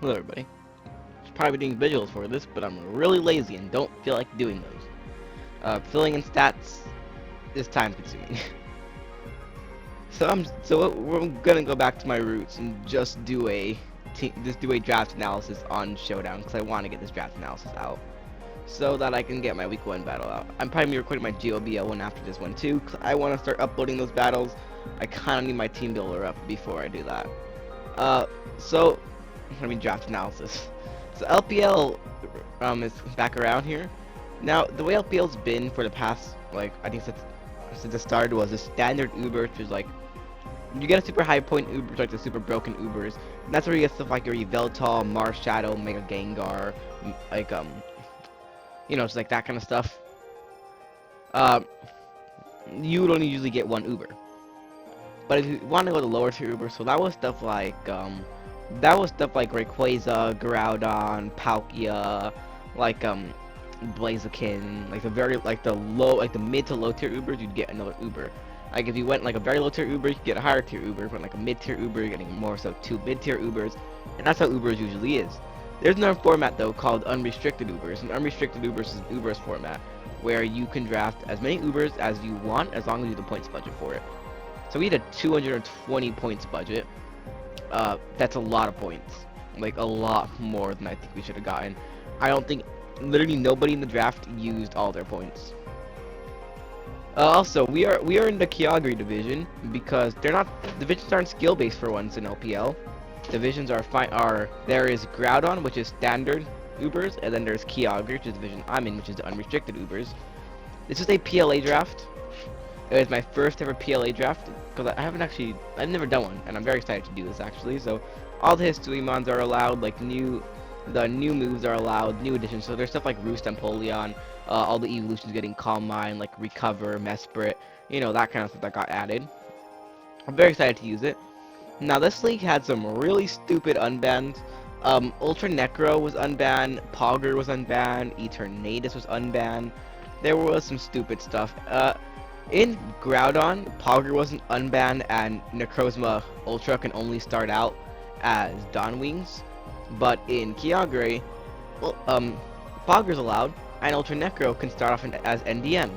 Hello everybody. Should probably be doing visuals for this, but I'm really lazy and don't feel like doing those. Filling in stats is time consuming. We're gonna go back to my roots and just do a draft analysis on Showdown because I want to get this draft analysis out so that I can get my week 1 battle out. I'm probably recording my GOBL one after this one too because I want to start uploading those battles. I kind of need my team builder up before I do that. Uh, so draft analysis. So LPL is back around here. Now the way LPL's been for the past I think since it started was a standard Uber, which is like you get a super high point Uber, like the super broken Ubers. And that's where you get stuff like your Yveltal, Mars Shadow, Mega Gengar, just like that kind of stuff. Uh, you would only usually get one Uber. But if you want to go to lower tier Uber, so that was stuff like Rayquaza, Groudon, Palkia, Blaziken, the mid to low tier Ubers, you'd get another Uber. Like if you went like a very low tier Uber, you get a higher tier Uber. If you went like a mid tier Uber, you're getting more so 2 mid tier Ubers, and that's how Ubers usually is. There's another format though called unrestricted Ubers, and unrestricted Ubers is an Ubers format where you can draft as many Ubers as you want as long as you have the points budget for it. So we had a 220 points budget. That's a lot of points. Like a lot more than I think we should have gotten. I don't think literally nobody in the draft used all their points. Also, we are in the Kyogre division because divisions aren't skill based for once in LPL. Divisions there is Groudon, which is standard Ubers, and then there's Kyogre, which is the division I'm in, which is the unrestricted Ubers. This is a PLA draft. It was my first ever PLA draft because I've never done one, and I'm very excited to do this actually. So all the Hisuimons are allowed, the new moves are allowed, new additions. So there's stuff like Roost and Polion, all the evolutions getting Calm Mind, like Recover, Mesprit, that kind of stuff that got added. I'm very excited to use it. Now this league had some really stupid unbans. Ultra Necro was unbanned, Pogger was unbanned, Eternatus was unbanned. There was some stupid stuff. In Groudon, Pogger wasn't unbanned, and Necrozma Ultra can only start out as Dawn Wings. But in Kyogre, Pogger's allowed, and Ultra Necro can start off as NDM,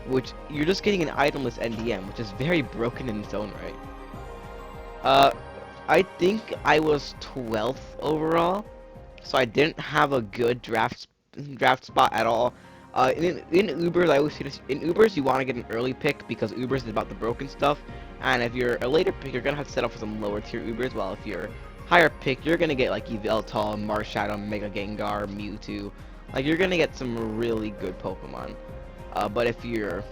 which you're just getting an itemless NDM, which is very broken in its own right. I think I was 12th overall, so I didn't have a good draft spot at all. In Ubers, I always say this, in Ubers you want to get an early pick because Ubers is about the broken stuff, and if you're a later pick, you're gonna have to set up for some lower tier Ubers. While if you're higher pick, you're gonna get like Yveltal, Marshadow, Mega Gengar, Mewtwo. Like you're gonna get some really good Pokemon. But if you're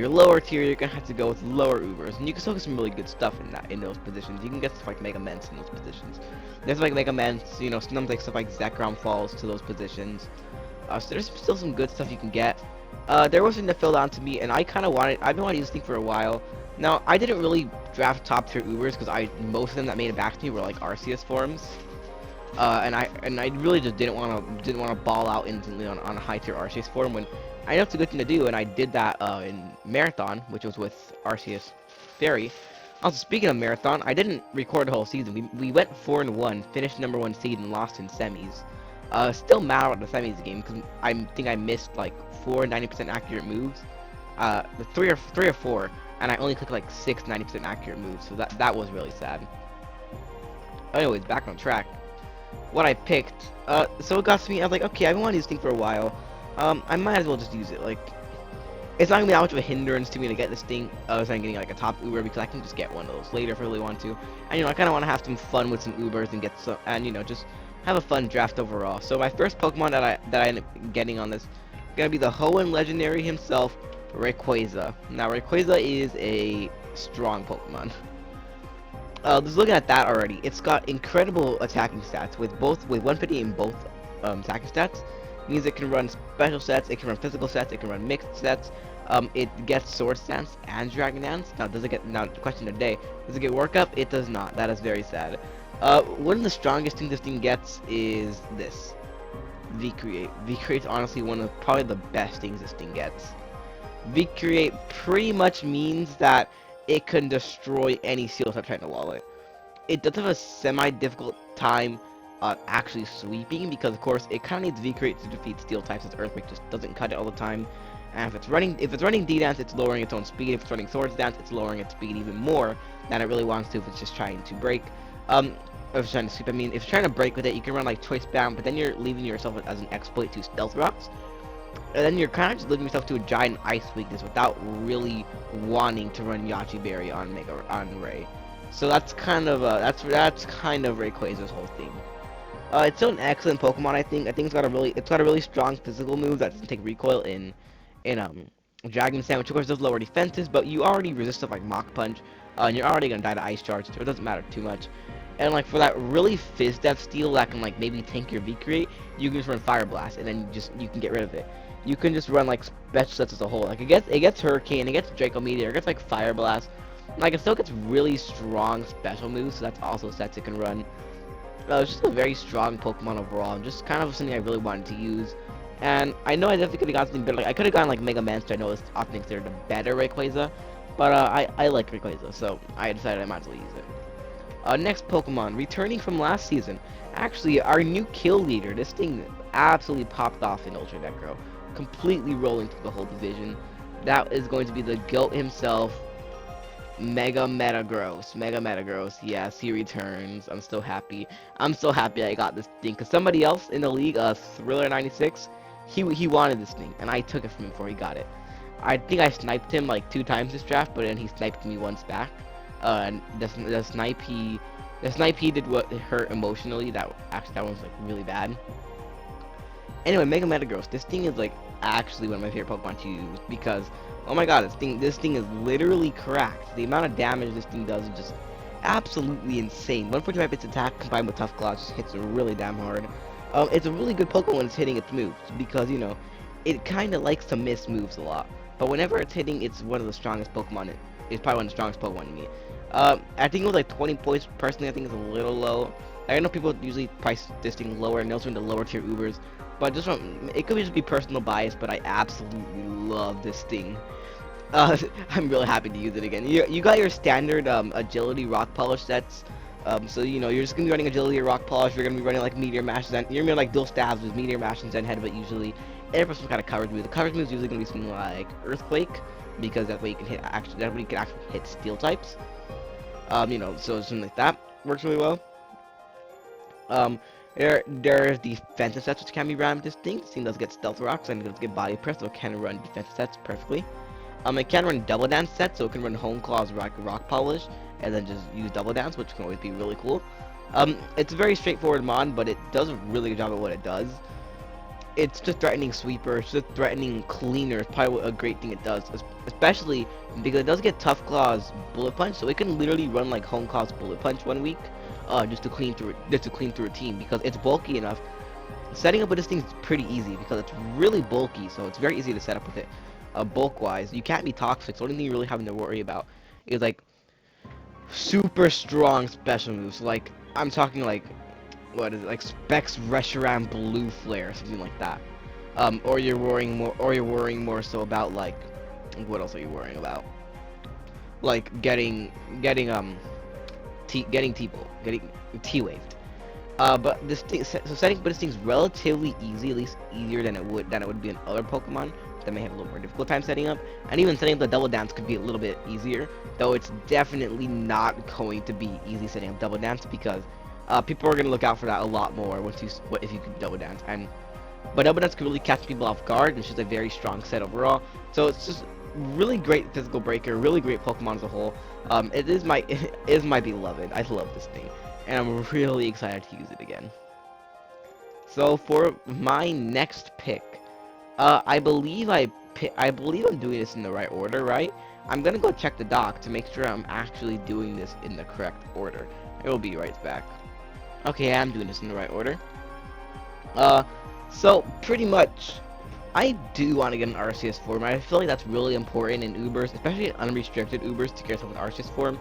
lower tier, you're gonna have to go with lower Ubers, and you can still get some really good stuff in those positions. You can get stuff like Mega Ments in those positions. There's like Mega Ments, sometimes like stuff like Zekrom falls to those positions. So there's still some good stuff you can get. There wasn't to fill down to me, and I've been wanting to use this thing for a while. Now, I didn't really draft top tier Ubers because most of them that made it back to me were like Arceus forms. And I really just didn't want to ball out instantly on a high tier Arceus form when I know it's a good thing to do, and I did that in Marathon, which was with Arceus Fairy. Also, speaking of Marathon, I didn't record the whole season. We went 4-1, finished #1 seed, and lost in semis. Still mad about the semis game because I think I missed like 4 90% accurate moves, three or four, and I only clicked like 6 90% accurate moves. So that was really sad. Anyways, back on track. What I picked, so it got to me. I was like, okay, I've been wanting this thing for a while. I might as well just use it. Like, it's not gonna be that much of a hindrance to me to get this thing. Other than getting like a top Uber because I can just get one of those later if I really want to. And I kind of want to have some fun with some Ubers and get some, and just have a fun draft overall. So my first Pokemon that I end up getting on this gonna be the Hoenn legendary himself, Rayquaza. Now Rayquaza is a strong Pokemon. Just looking at that already, it's got incredible attacking stats with 150 in both attacking stats. It means it can run special sets, it can run physical sets, it can run mixed sets. It gets Sword Stance and Dragon Dance. Now, the question today, does it get Workup? It does not. That is very sad. One of the strongest things this thing gets is this. V-Create. V-Create's honestly one of probably the best things this thing gets. V-Create pretty much means that it can destroy any Steel type trying to wall it. It does have a semi-difficult time actually sweeping, because of course it kind of needs V-Crate to defeat Steel types, as Earthquake just doesn't cut it all the time. And if it's running D-Dance, it's lowering its own speed. If it's running Swords Dance, it's lowering its speed even more than it really wants to if it's just trying to break. If it's trying to sweep, I mean, if you're trying to break with it, you can run like Choice Bound, but then you're leaving yourself as an exploit to Stealth Rocks. And then you're kind of just leaving yourself to a giant ice weakness without really wanting to run Yachi Berry on Ray. So that's kind of that's kind of Rayquaza's whole thing. It's still an excellent Pokemon, I think. I think it's got a really strong physical move that doesn't take recoil in Dragon Sand, which of course does lower defenses, but you already resist stuff like Mach Punch, and you're already gonna die to Ice Charge, so it doesn't matter too much. And like for that really Fizz Death Steel that can like maybe tank your V-Create, you can just run Fire Blast, and then you can get rid of it. You can just run like special sets as a whole. Like it gets Hurricane, it gets Draco Meteor, it gets like Fire Blast. Like it still gets really strong special moves, so that's also sets it can run. It's just a very strong Pokemon overall, and just kind of something I really wanted to use. And I know I definitely could have got something better. Like I could have gotten like Mega Manster. I know it's often considered a better Rayquaza, but I like Rayquaza, so I decided I might as well use it. Next Pokemon, returning from last season. Actually, our new kill leader. This thing absolutely popped off in Ultra Necro, completely rolling through the whole division. That is going to be the GOAT himself, Mega Metagross. Mega Metagross, yes, he returns. I'm so happy. I'm so happy I got this thing, because somebody else in the league, Thriller96, he wanted this thing, and I took it from him before he got it. I think I sniped him like 2 times this draft, but then he sniped me once back. And the snipe he did what hurt emotionally. That one was like really bad. Anyway, Mega Metagross. This thing is like actually one of my favorite Pokemon to use, because oh my god, this thing is literally cracked. The amount of damage this thing does is just absolutely insane. 145 its attack combined with Tough Claws just hits really damn hard. It's a really good Pokemon when it's hitting its moves, because you know it kind of likes to miss moves a lot. But whenever it's hitting, it's one of the strongest Pokemon. It's probably one of the strongest Pokemon to me. I think it was like 20 points. Personally, I think it's a little low. I know people usually price this thing lower, and also into lower tier Ubers. But just it could just be personal bias, but I absolutely love this thing. I'm really happy to use it again. You got your standard agility rock polish sets. So you know you're just gonna be running agility or rock polish. You're gonna be running like meteor mash, and you're gonna be like dual stabs with meteor mash and Zen headbutt usually. And for some kind of coverage move. The coverage move is usually gonna be something like Earthquake, because that way you can hit that way you can actually hit steel types. You know, so something like that works really well. There's defensive sets which can be ran with this thing. This thing does get Stealth Rocks and it does get Body Press, so it can run defensive sets perfectly. It can run Double Dance sets, so it can run Hone Claws, Rock Polish, and then just use Double Dance, which can always be really cool. It's a very straightforward mod, but it does a really good job at what it does. It's just threatening Sweeper, it's just threatening Cleaner. It's probably a great thing it does, especially because it does get Tough Claws Bullet Punch, so it can literally run like Home Claws Bullet Punch 1 week, just to clean through a team, because it's bulky enough. Setting up with this thing is pretty easy because it's really bulky, so it's very easy to set up with it. Bulk-wise, you can't be toxic, so the only thing you're really having to worry about is like super strong special moves. Like I'm talking like, what is it, like Specs Reshiram Blue Flare, something like that. Or you're worrying more so about like, what else are you worrying about? Like getting T-waved. But this thing, this thing's relatively easy, at least easier than it would be in other Pokemon that may have a little more difficult time setting up. And even setting up the Double Dance could be a little bit easier, though it's definitely not going to be easy setting up Double Dance, because people are gonna look out for that a lot more if you can Double Dance. But Double Dance can really catch people off guard, and it's just a very strong set overall. So it's just really great physical breaker, really great Pokemon as a whole. It is my beloved. I love this thing, and I'm really excited to use it again. So for my next pick, I believe I'm doing this in the right order, right? I'm gonna go check the doc to make sure I'm actually doing this in the correct order. It will be right back. Okay, I'm doing this in the right order. So pretty much, I do want to get an RCS form. I feel like that's really important in Ubers, especially in unrestricted Ubers, to get yourself an RCS form,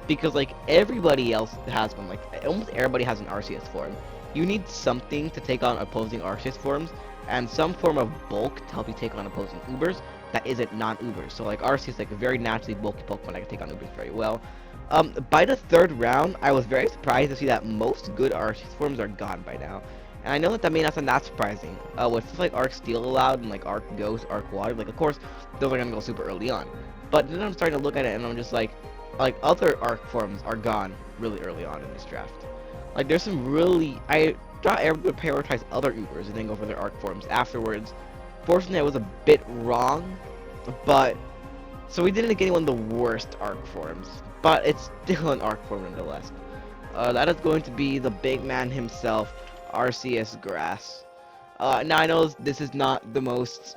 because like everybody else has one. Like almost everybody has an RCS form. You need something to take on opposing RCS forms, and some form of bulk to help you take on opposing Ubers. that isn't non-Ubers. So like Arceus is like a very naturally bulky Pokemon that can take on Ubers very well. By the third round, I was very surprised to see that most good Arceus forms are gone by now. And I know that may not sound that surprising. With stuff like Arc Steel allowed and like Arc Ghost, Arc Water, like of course those are gonna go super early on. But then I'm starting to look at it and I'm just like other Arc forms are gone really early on in this draft. Like there's some really I thought everyone would prioritize other Ubers and then go for their Arc forms afterwards. Fortunately, I was a bit wrong, but so we didn't get any one of the worst Arc forms, but it's still an Arc form nonetheless. That is going to be the big man himself, Arceus Grass. Now I know this is not the most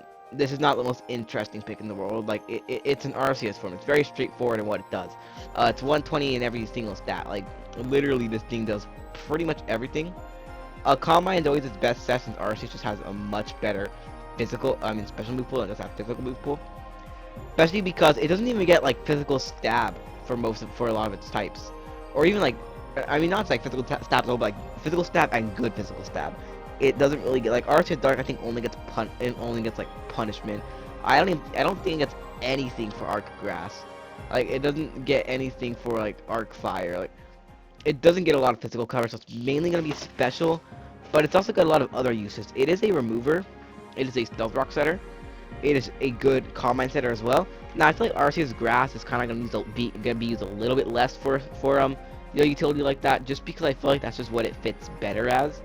interesting pick in the world. Like it's an Arceus form. It's very straightforward in what it does. It's 120 in every single stat. Like literally, this thing does pretty much everything. Calm Mind is always its best set since Arceus just has a much better special move pool and does have physical move pool. Especially because it doesn't even get like physical stab for a lot of its types, or even like not like physical stab, but like physical stab and good physical stab. It doesn't really get like Arceus Dark. I think only gets like punishment. I don't think it gets anything for Arc Grass. Like it doesn't get anything for like Arc Fire. Like it doesn't get a lot of physical coverage, so it's mainly gonna be special. But it's also got a lot of other uses. It is a remover. It is a Stealth Rock setter. It is a good Calm Mind setter as well. Now I feel like Arceus Grass is kind of gonna be used a little bit less for utility like that, just because I feel like that's just what it fits better as.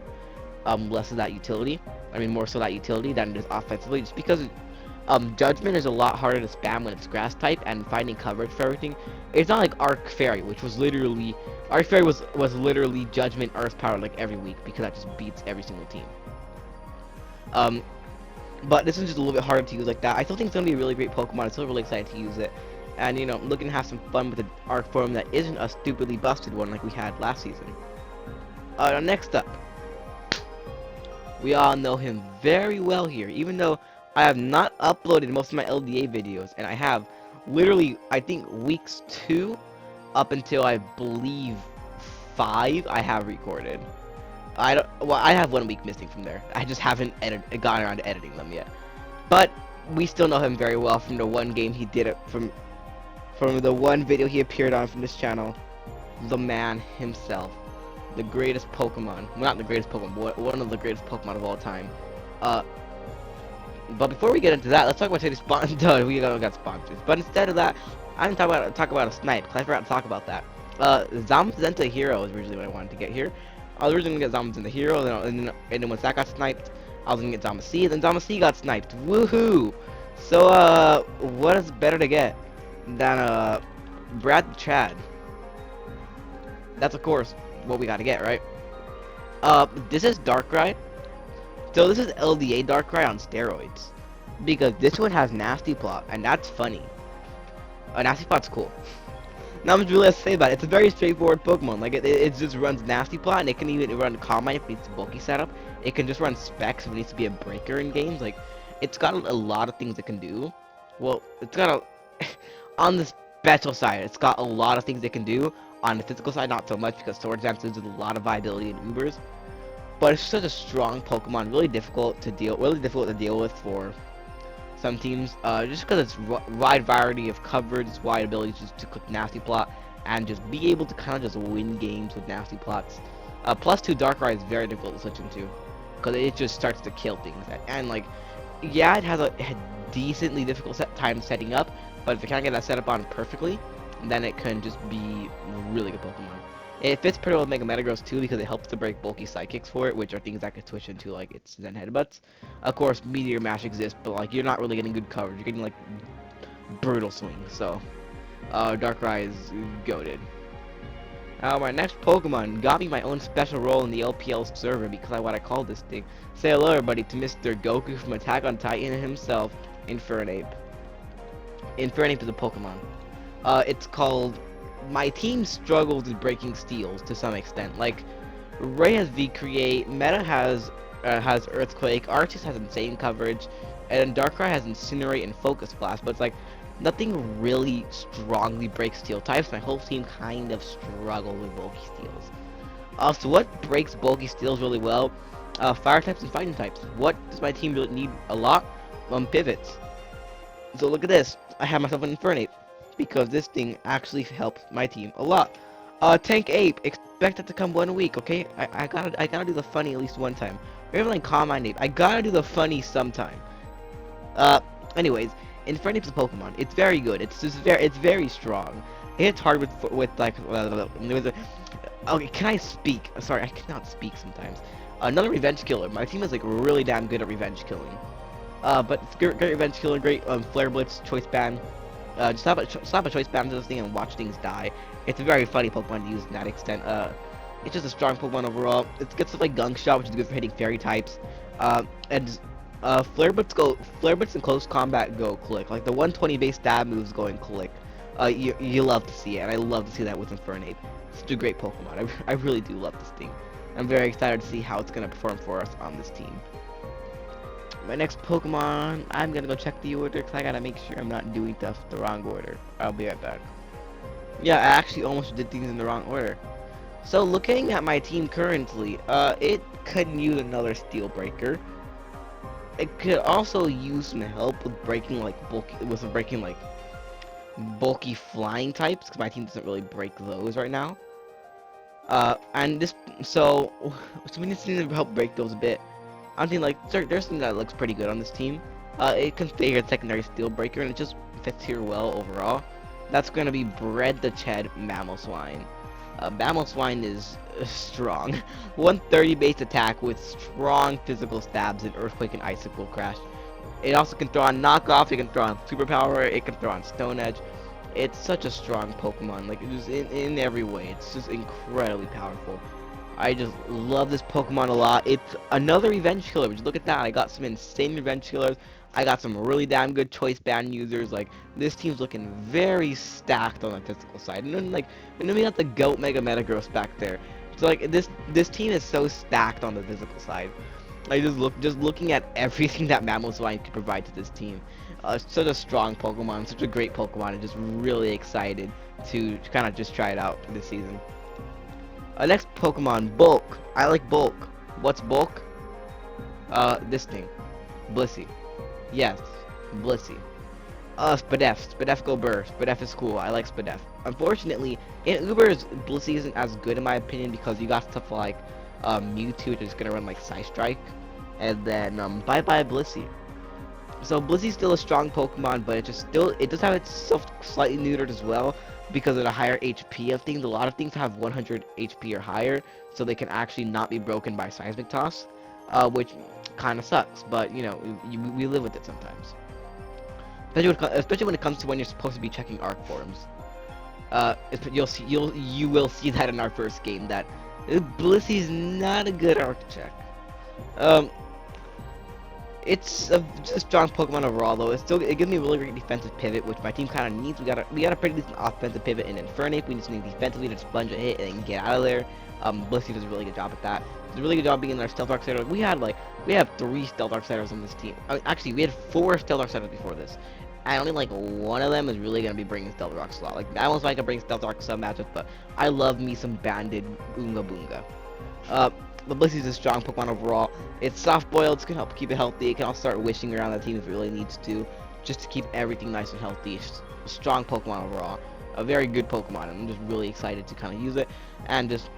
Less of that utility. I mean, more so that utility than it is offensively, just because Judgment is a lot harder to spam when it's Grass type, and finding coverage for everything. It's not like Arc Fairy, which was literally literally Judgment Earth Power like every week, because that just beats every single team. But this is just a little bit harder to use like that. I still think it's gonna be a really great Pokemon. I'm still really excited to use it, and I'm looking to have some fun with an Arc form that isn't a stupidly busted one like we had last season. Next up, we all know him very well here, even though I have not uploaded most of my LDA videos, and I have literally, I think, weeks 2 up until I believe 5 I have recorded. I have 1 week missing from there. I just haven't gotten around to editing them yet. But we still know him very well from the one game he did it from the one video he appeared on from this channel. The man himself. The greatest Pokemon. Well, not the greatest Pokemon, but one of the greatest Pokemon of all time. But before we get into that, let's talk about today's sponsor. We got sponsors. But instead of that, I'm gonna talk about a snipe, because I forgot to talk about that. Zamazenta Hero is originally what I wanted to get here. I was originally gonna get Zamazenta Hero, and then once that got sniped, I was gonna get Zamac, and then Zamac got sniped. Woohoo! So, what is better to get than, Brad the Chad? That's, of course, what we gotta get, right? This is Darkrai. So this is LDA Darkrai on steroids. Because this one has Nasty Plot, and that's funny. Nasty Plot's cool. Not much really to say about it. It's a very straightforward Pokemon. Like, it just runs Nasty Plot, and it can even run Calm Mind if it needs a bulky setup. It can just run Specs if it needs to be a breaker in games. Like, it's got a lot of things it can do. Well, it's got on the special side, it's got a lot of things it can do. On the physical side, not so much, because Sword Dance gives a lot of viability in Ubers. But it's such a strong Pokemon, really difficult to deal with for some teams, just because it's wide variety of coverage, its wide ability to click Nasty Plot, and just be able to kind of just win games with Nasty Plots. +2 Darkrai is very difficult to switch into, because it just starts to kill things. And like, yeah, it has a decently difficult time setting up, but if it can't get that set up on perfectly, then it can just be a really good Pokemon. It fits pretty well with Mega Metagross too, because it helps to break bulky Psychics for it, which are things that could switch into like its Zen Headbutts. Of course, Meteor Mash exists, but like you're not really getting good coverage. You're getting like brutal swings. So, Darkrai is goated. My next Pokemon got me my own special role in the LPL server because of what I call this thing. Say hello, everybody, to Mr. Goku from Attack on Titan himself, Infernape. Infernape is a Pokemon. It's called. My team struggles with breaking steals to some extent. Like, Ray has V-Create, Meta has Earthquake, Arceus has insane coverage, and Darkrai has Incinerate and Focus Blast, but it's like, nothing really strongly breaks steel types. My whole team kind of struggles with bulky steals. So what breaks bulky steals really well? Fire types and fighting types. What does my team really need a lot? Pivots. So look at this. I have myself an Infernape because this thing actually helps my team a lot. Tank Ape, expect it to come 1 week, okay? I gotta do the funny at least one time. Or even like Calm Mind Ape, I gotta do the funny sometime. Uh, anyways, Infernape's a Pokemon. It's very good. It's very strong. It hits hard with like okay, can I speak? Sorry, I cannot speak sometimes. Another revenge killer. My team is like really damn good at revenge killing. But it's great revenge killer, great Flare Blitz, Choice Band. Just slap a Choice Band to this thing and watch things die. It's a very funny Pokemon to use in that extent. It's just a strong Pokemon overall. It's good stuff like Gunk Shot, which is good for hitting Fairy types. And Flare Blitz in close combat go click. Like the 120 base stab moves going click. You love to see it, and I love to see that with Infernape. It's such a great Pokemon. I really do love this thing. I'm very excited to see how it's gonna perform for us on this team. My next Pokemon, I'm gonna go check the order because I gotta make sure I'm not doing stuff the wrong order. I'll be right back. Yeah, I actually almost did things in the wrong order. So looking at my team currently, it could use another Steel Breaker. It could also use some help with breaking like bulky flying types because my team doesn't really break those right now. And this so we need to help break those a bit. I think like there's something that looks pretty good on this team. It configured secondary Steel Breaker and it just fits here well overall. That's gonna be Bred the Ched Mamoswine. Mamoswine is strong. 130 base attack with strong physical stabs and Earthquake and Icicle Crash. It also can throw on Knockoff, it can throw on Superpower, it can throw on Stone Edge. It's such a strong Pokemon, like just in every way. It's just incredibly powerful. I just love this Pokemon a lot. It's another revenge killer. Just look at that. I got some insane revenge killers. I got some really damn good choice band users. Like this team's looking very stacked on the physical side. And then we got the Goat Mega Metagross back there. So like this team is so stacked on the physical side. I just looking at everything that Mamoswine could provide to this team. Such a strong Pokemon, such a great Pokemon, and just really excited to kind of just try it out this season. Next Pokemon, Bulk. I like Bulk. What's Bulk? This thing. Blissey. Yes, Blissey. Spadef. Spadef go burr. Spadef is cool. I like Spadef. Unfortunately, in Ubers, Blissey isn't as good in my opinion because you got stuff like Mewtwo which is gonna run like Psy Strike. And then bye-bye Blissey. So Blissey's still a strong Pokemon, but it does have itself slightly neutered as well because of the higher HP of things. A lot of things have 100 HP or higher, so they can actually not be broken by Seismic Toss, which kind of sucks. But you know, we live with it sometimes. Especially when it comes to when you're supposed to be checking Arc forms. You will see that in our first game that Blissey's not a good Arc check. It's a strong Pokemon overall, though. It gives me a really great defensive pivot, which my team kind of needs. We got a pretty decent offensive pivot in Infernape. We need something defensively to sponge a hit and get out of there. Blissey does a really good job at that. Does a really good job being in our Stealth Arc Setter. We have 3 Stealth Arc Setters on this team. Actually, we had 4 Stealth Arc Setters before this, and only like one of them is really gonna be bringing Stealth Rock slot. Like that one's like I bring Stealth Rock some matchups, but I love me some Banded Oonga Boonga. But Blissey's a strong Pokemon overall. It's soft-boiled, it's gonna help keep it healthy. It can also start wishing around the team if it really needs to, just to keep everything nice and healthy. It's a strong Pokemon overall. A very good Pokemon, and I'm just really excited to kind of use it, and just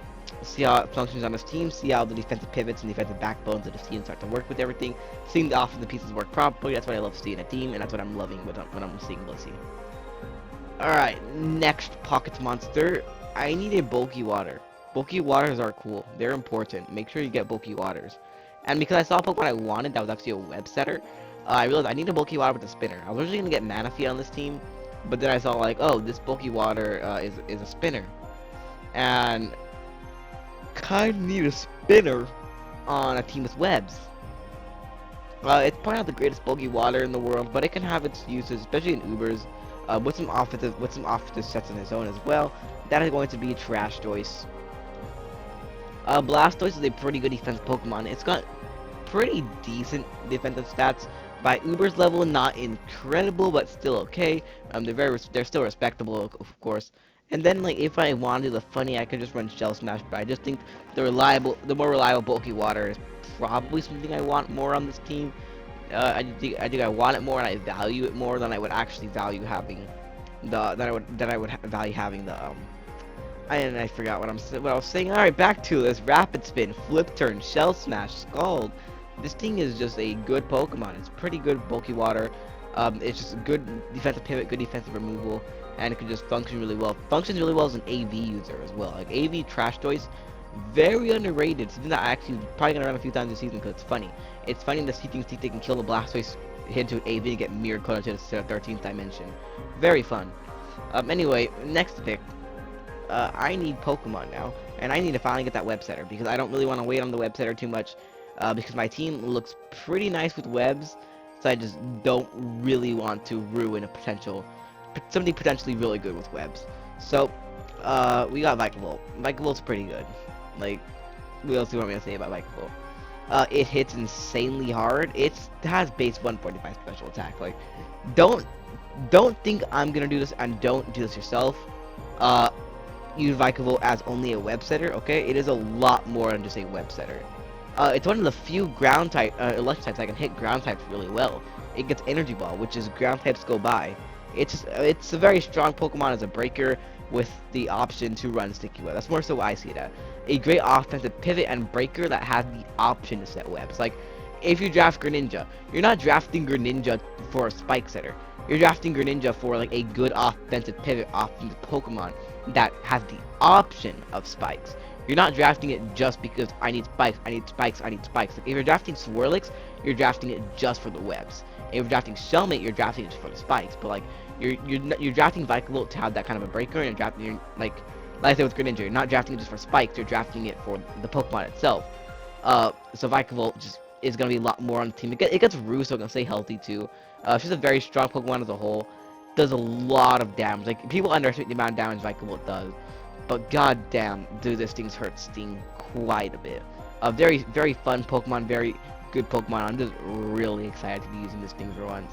see how it functions on this team, see how the defensive pivots and defensive backbones of this team start to work with everything, seeing the offensive pieces work properly. That's what I love seeing in a team, and that's what I'm loving when I'm seeing Blissey. Alright, next Pockets Monster. I need a Bulky Water. Bulky Waters are cool. They're important. Make sure you get Bulky Waters. And because I saw a Pokemon I wanted that was actually a web setter, I realized I need a Bulky Water with a spinner. I was originally going to get Manaphy on this team, but then I saw like, oh, this Bulky Water is a spinner. And kind of need a spinner on a team with webs. It's probably not the greatest Bulky Water in the world, but it can have its uses, especially in Ubers, with some offensive sets on its own as well. That is going to be Trash Choice. Blastoise is a pretty good defensive Pokemon. It's got pretty decent defensive stats. By Uber's level, not incredible, but still okay. They're still respectable, of course. And then, like, if I want to do the funny, I could just run Shell Smash. But I just think the more reliable Bulky Water is probably something I want more on this team. I want it more, and I value it more than I would actually value having value having the And I forgot what I was saying. All right, back to this. Rapid Spin, Flip Turn, Shell Smash, Scald. This thing is just a good Pokemon. It's pretty good bulky water. It's just a good defensive pivot, good defensive removal, and it can just function really well. Functions really well as an AV user as well. Like AV Trash Toys, very underrated. Something that I actually probably gonna run a few times this season because it's funny. It's funny that things think they can kill the Blastoise, hit into an AV, and get mirrored code into the 13th dimension. Very fun. Anyway, next pick. I need Pokemon now, and I need to finally get that web setter because I don't really want to wait on the web setter too much because my team looks pretty nice with webs, so I just don't really want to ruin something potentially really good with webs. So we got Vikavolt. Vikavolt's pretty good. Like, what else do you want me to say about Vikavolt? It hits insanely hard. It has base 145 special attack. Like, don't think I'm gonna do this, and don't do this yourself. Use Vikavolt as only a web setter, okay? It is a lot more than just a web setter. It's one of the few ground type, electric types that can hit ground types really well. It gets Energy Ball, which is ground types go by. It's a very strong Pokemon as a breaker with the option to run Sticky Web. That's more so what I see it at. A great offensive pivot and breaker that has the option to set webs. Like, if you draft Greninja, you're not drafting Greninja for a spike setter. You're drafting Greninja for like a good offensive pivot offensive Pokemon that has the option of spikes. You're not drafting it just because I need spikes, I need spikes, I need spikes. Like, if you're drafting Swirlix, you're drafting it just for the webs. If you're drafting Shellmate, you're drafting it just for the spikes. But like, you're drafting Vikavolt to have that kind of a breaker, and like I said with Greninja, you're not drafting it just for spikes. You're drafting it for the Pokemon itself. So Vikavolt just is gonna be a lot more on the team. It gets Roo, so it can stay healthy too. She's a very strong Pokemon as a whole. Does a lot of damage. Like, people underestimate the amount of damage Vikavolt does, but goddamn, dude, this thing hurts Sting quite a bit. A very fun Pokemon, very good Pokemon. I'm just really excited to be using this thing for once.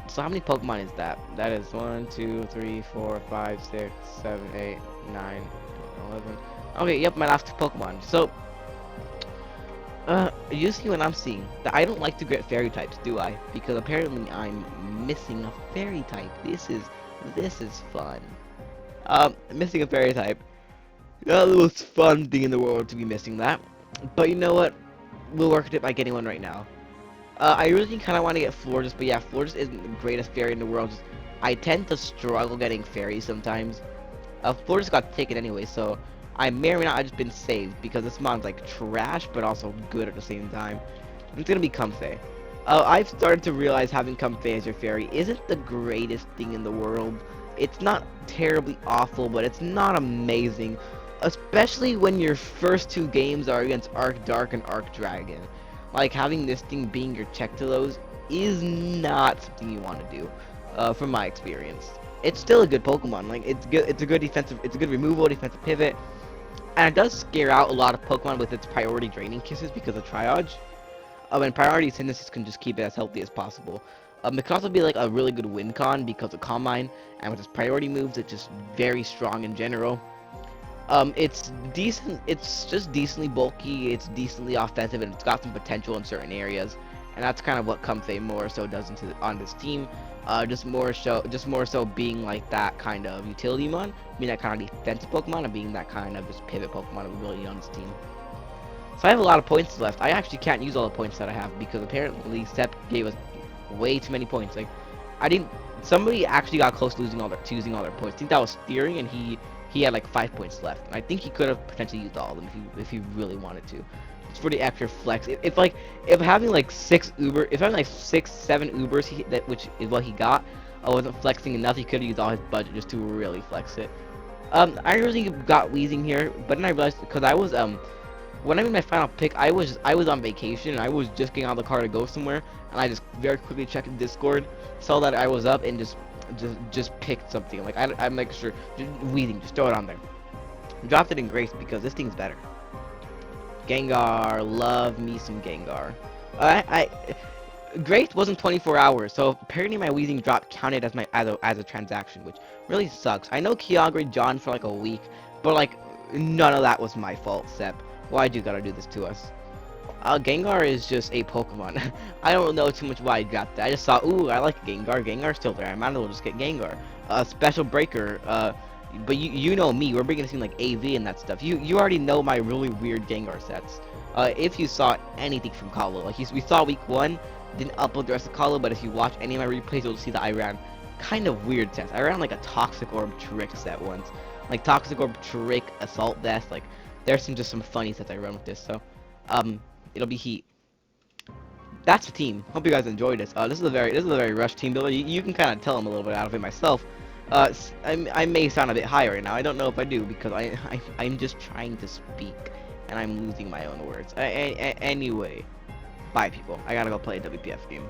So how many Pokemon is that? That is 1, 2, 3, 4, 5, 6, 7, 8, 9, 11. Okay, yep, my last two Pokemon. So, you see what I'm seeing. That I don't like to get fairy types, do I? Because apparently I'm missing a fairy type. This is fun. Missing a fairy type. Not the most fun thing in the world to be missing that. But you know what? We'll work with it by getting one right now. I really kind of want to get Florges, but yeah, Florges isn't the greatest fairy in the world. I tend to struggle getting fairies sometimes. Florges got taken anyway, so I may or may not have just been saved because this mon's like trash, but also good at the same time. It's gonna be Comfey. I've started to realize having Comfey as your fairy isn't the greatest thing in the world. It's not terribly awful, but it's not amazing. Especially when your first two games are against Arc Dark and Arc Dragon. Like, having this thing being your check to those is not something you want to do, from my experience. It's still a good Pokemon. Like, it's good. It's a good removal, defensive pivot, and it does scare out a lot of Pokemon with its priority draining kisses because of Triage. And priority synthesis can just keep it as healthy as possible. It can also be like a really good win con because of Calm Mind, and with its priority moves, it's just very strong in general. It's decent. It's just decently bulky. It's decently offensive, and it's got some potential in certain areas. And that's kind of what Comfey more so does on this team. Just more so being like that kind of utility mon, being that kind of defensive Pokemon, and being that kind of just pivot Pokemon that we really need on this team. So I have a lot of points left. I actually can't use all the points that I have because apparently Sep gave us way too many points. Like, somebody actually got close to using all their points. I think that was Steering, and he had like 5 points left. I think he could have potentially used all of them if he really wanted to. It's pretty extra flex. If having like 6, 7 Ubers, which is what he got, wasn't flexing enough, he could have used all his budget just to really flex it. I really got Weezing here, but then I realized because I was when I made my final pick, I was on vacation and I was just getting out of the car to go somewhere, and I just very quickly checked Discord, saw that I was up, and just picked something. Like, I'm like, sure, Weezing, just throw it on there. Dropped it in Grace because this thing's better. Gengar, love me some Gengar. Grace wasn't 24 hours, so apparently my Weezing drop counted as a transaction, which really sucks. I know Kyogre John for like a week, but like none of that was my fault, Sep. Why'd you gotta do this to us? Gengar is just a Pokemon. I don't know too much why I got that. I just thought, ooh, I like Gengar. Gengar's still there. I might as well just get Gengar. Special Breaker. But you know me. We're bringing in like AV and that stuff. You already know my really weird Gengar sets. If you saw anything from Kalo, like we saw week 1, didn't upload the rest of Kalo, but if you watch any of my replays, you'll see that I ran kind of weird sets. I ran like a Toxic Orb Trick set once. Like Toxic Orb Trick, Assault Vest. Like there's just some funny sets I run with this. So, it'll be heat. That's the team. Hope you guys enjoyed this. This is a very rushed team builder. You can kind of tell I'm a little bit out of it myself. I may sound a bit high right now. I don't know if I do because I'm just trying to speak and I'm losing my own words. Anyway, bye people. I gotta go play a WPF game.